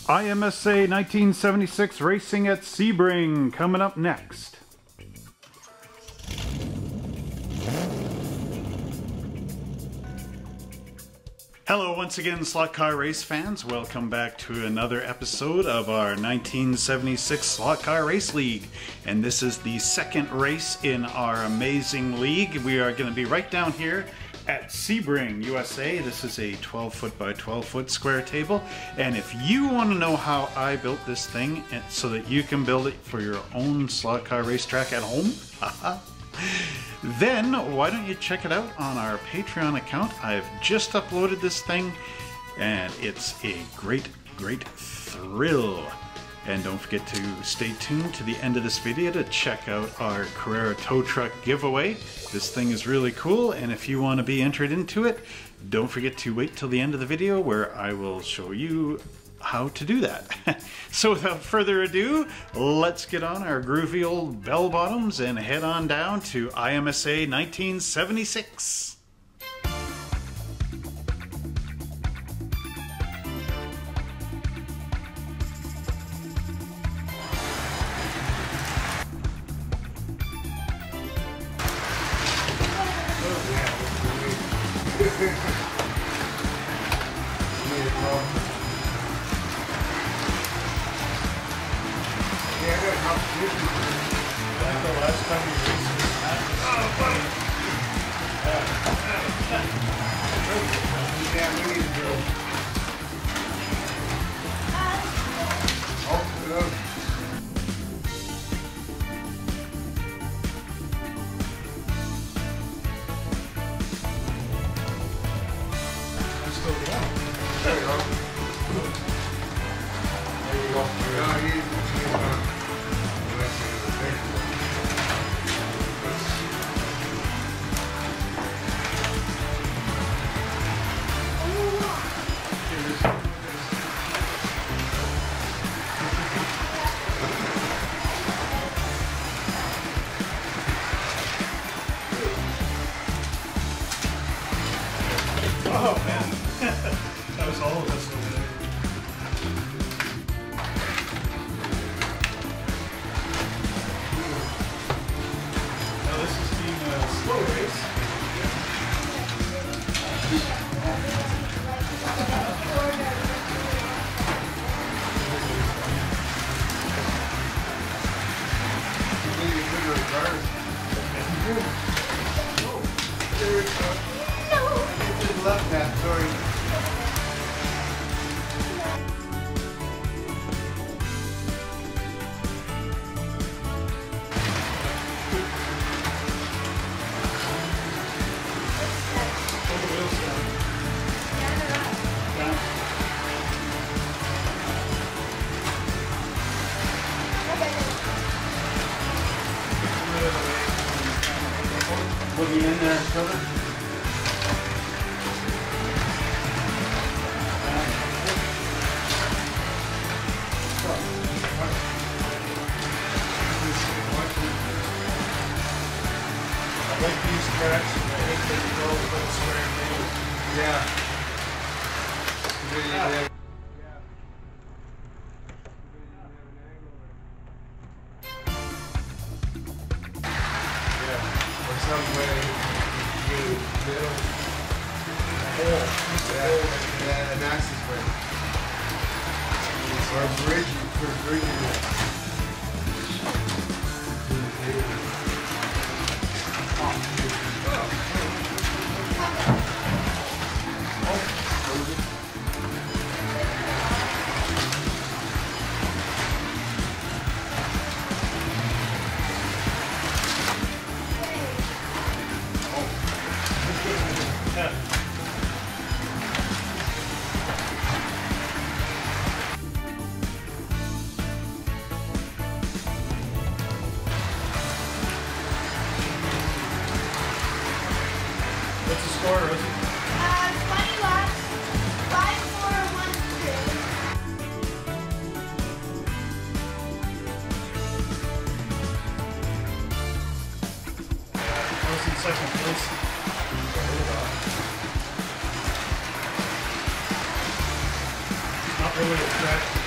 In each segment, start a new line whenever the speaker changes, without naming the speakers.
IMSA 1976 racing at Sebring coming up next. Hello once again, slot car race fans. Welcome back to another episode of our 1976 Slot Car Race League. And this is the second race in our amazing league. We are going to be right down here at Sebring, USA. This is a 12-foot by 12-foot square table. And if you want to know how I built this thing so that you can build it for your own slot car racetrack at home, then why don't you check it out on our Patreon account. I've just uploaded this thing and it's a great thrill. And don't forget to stay tuned to the end of this video to check out our Carrera tow truck giveaway. This thing is really cool, and if you want to be entered into it, don't forget to wait till the end of the video where I will show you how to do that. So without further ado, let's get on our groovy old bell bottoms and head on down to IMSA 1976.
Oh man, that was all of us over there. Now this is being a slow race.
Love that story.
Put me in there, Trevor.
I like these tracks, and I hate that you go with the square thing.
Yeah. Yeah. Or some way you build a hole. Yeah, an access way. Or a bridge for bridging it.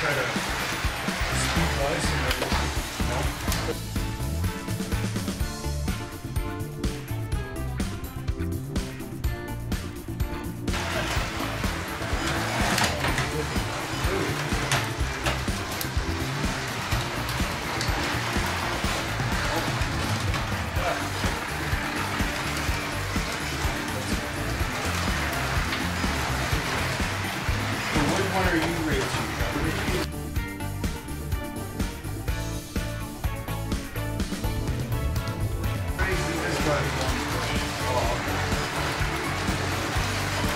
try to speed wise and everything, you know? What are you racing? Crazy this guy wants to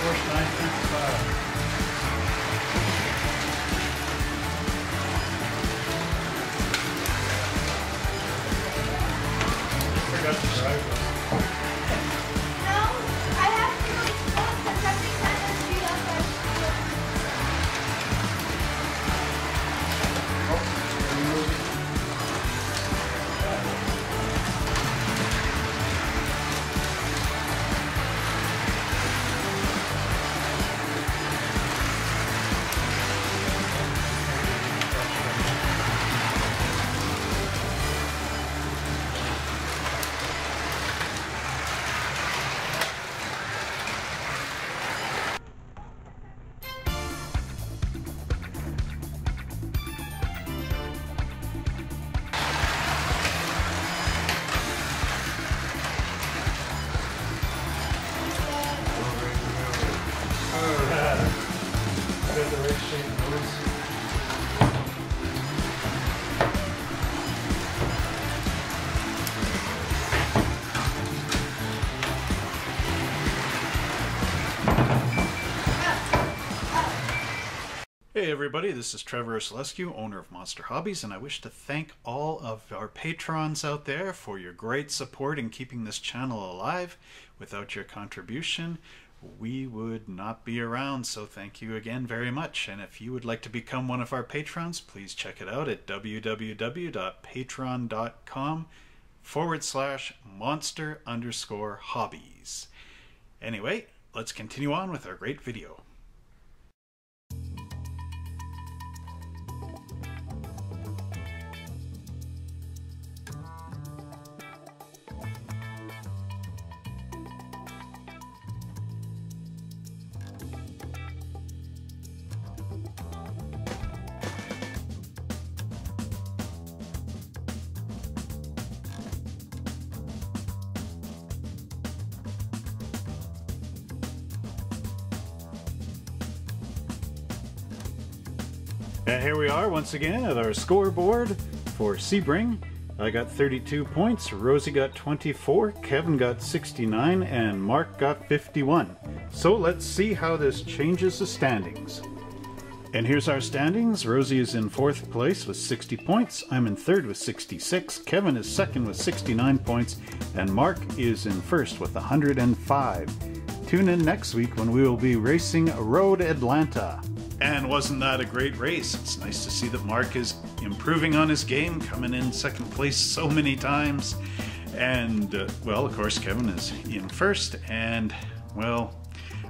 push 955. Forgot to drive this.
No, I have to go because every time I see us,
Got the right shape nose.
Hey everybody, this is Trevor Selescu, owner of Monster Hobbies, and I wish to thank all of our patrons out there for your great support in keeping this channel alive. Without your contribution, we would not be around, so thank you again very much. And if you would like to become one of our patrons, please check it out at www.patreon.com/monster_hobbies. Anyway, let's continue on with our great video. And here we are once again at our scoreboard for Sebring. I got 32 points, Rosie got 24, Kevin got 69, and Mark got 51. So let's see how this changes the standings. And here's our standings. Rosie is in 4th place with 60 points, I'm in 3rd with 66, Kevin is 2nd with 69 points, and Mark is in 1st with 105. Tune in next week when we will be racing Road Atlanta. And wasn't that a great race? It's nice to see that Mark is improving on his game, coming in 2nd place so many times. And, well, of course, Kevin is in 1st. And, well,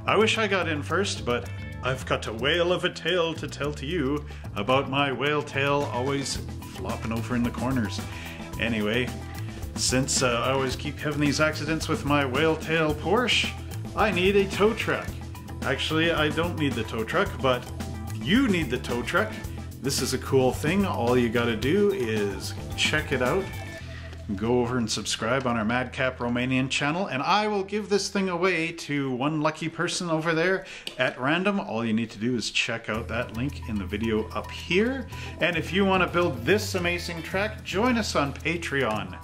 I wish I got in 1st, but I've got a whale of a tale to tell to you about my whale tail always flopping over in the corners. Anyway, since I always keep having these accidents with my whale tail Porsche, I need a tow truck. Actually, I don't need the tow truck, but you need the tow truck. This is a cool thing. All you gotta do is check it out. Go over and subscribe on our Madcap Romanian channel, and I will give this thing away to one lucky person over there at random. All you need to do is check out that link in the video up here. And if you want to build this amazing track, join us on Patreon.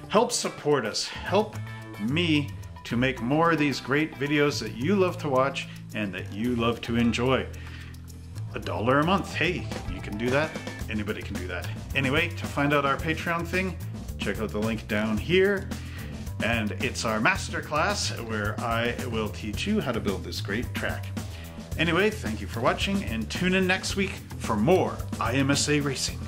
Help support us. Help me to make more of these great videos that you love to watch and that you love to enjoy. $1 a month, hey, you can do that. Anybody can do that. Anyway, to find out our Patreon thing, check out the link down here. And it's our masterclass where I will teach you how to build this great track. Anyway, thank you for watching and tune in next week for more IMSA racing.